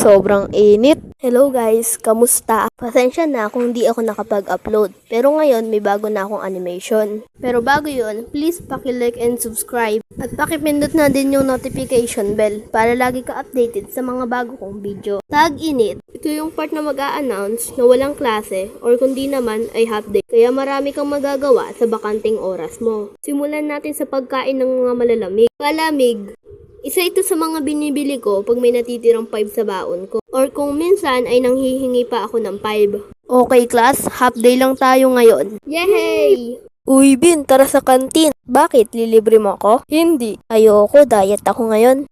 Sobrang init. Hello guys, kamusta? Pasensya na kung di ako nakapag-upload. Pero ngayon may bago na akong animation. Pero bago yun, please paki-like and subscribe. At pakipindot na din yung notification bell para lagi ka updated sa mga bago kong video. Tag-init. Ito yung part na mag-a-announce na walang klase or kundi naman ay half day. Kaya marami kang magagawa sa bakanting oras mo. Simulan natin sa pagkain ng mga malalamig. Palamig. Isa ito sa mga binibili ko pag may natitirang 5 sa baon ko. Or kung minsan ay nanghihingi pa ako ng 5. Okay class, half day lang tayo ngayon. Yay! Uy Bin, tara sa kantin. Bakit? Lilibre mo ako? Hindi. Ayoko, diet ako ngayon.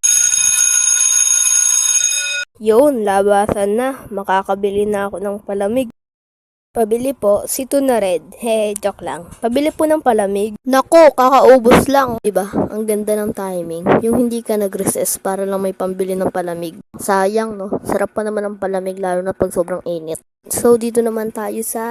Yun, labasan na. Makakabili na ako ng palamig. Pabili po, si Tuna Red. Hey, joke lang. Pabili po ng palamig. Nako, kakaubos lang. Diba? Ang ganda ng timing. Yung hindi ka nag-recess para lang may pambili ng palamig. Sayang, no? Sarap pa naman ang palamig lalo na pag sobrang init. So, dito naman tayo sa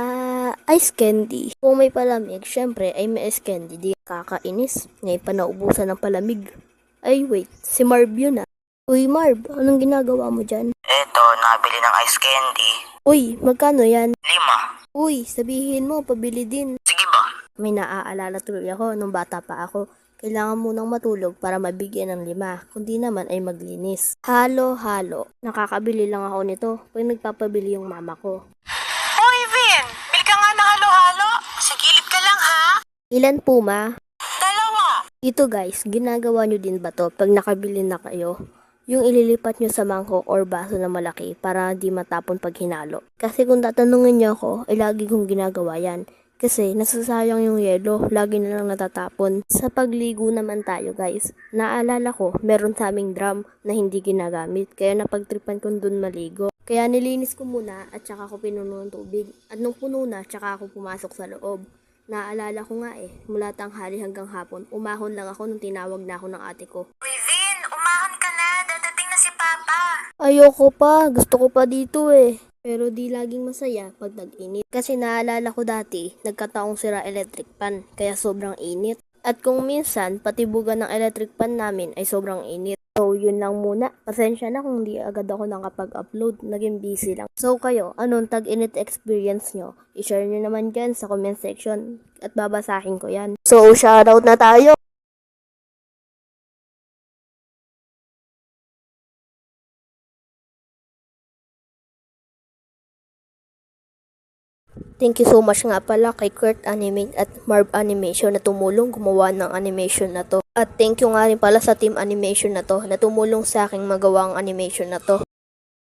ice candy. Kung may palamig, syempre ay may ice candy. Di kakainis. Ngayon pa naubusan ng palamig. Ay, wait. Si Marv yun ah. Uy, Marv, anong ginagawa mo dyan? Eto, nabili ng ice candy. Uy, magkano yan? 5. Uy, sabihin mo, pabili din. Sige ba? May naaalala tuloy ako nung bata pa ako. Kailangan munang matulog para mabigyan ng 5. Kundi naman ay maglinis. Halo-halo. Nakakabili lang ako nito pag nagpapabili yung mama ko. Hoy, Vin! Bili ka nga ng halo-halo. Sa gilid ka lang, ha? Ilan po, ma? 2. Ito guys, ginagawa nyo din ba to pag nakabili na kayo? Yung ililipat nyo sa mangkok or baso na malaki para di matapon pag hinalo. Kasi kung tatanungin nyo ako, ay lagi kong ginagawa yan. Kasi nasasayang yung yelo, lagi na lang natatapon. Sa pagligo naman tayo guys. Naalala ko, meron sa aming drum na hindi ginagamit. Kaya napagtripan ko dun maligo. Kaya nilinis ko muna at saka ko pinuno ng tubig. At nung puno na, saka ako pumasok sa loob. Naalala ko nga mula tanghali hanggang hapon, umahon lang ako nung tinawag na ako ng ate ko. Uy, Vin! Umahon ka na. Dadating na si Papa. Ayoko pa, gusto ko pa dito Pero di laging masaya pag nag-init. Kasi naalala ko dati, nagkataong sira electric pan, kaya sobrang init. At kung minsan, patibugan ng electric pan namin ay sobrang init. So, yun lang muna. Pasensya na kung di agad ako nakapag-upload. Naging busy lang. So, kayo, anong tag-init experience nyo? I-share nyo naman dyan sa comment section. At babasahin ko yan. So, shoutout na tayo! Thank you so much nga pala kay Kurt Animate at Marv Animation na tumulong gumawa ng animation na to. At thank you nga rin pala sa team animation na to na tumulong sa aking magawa ang animation na to.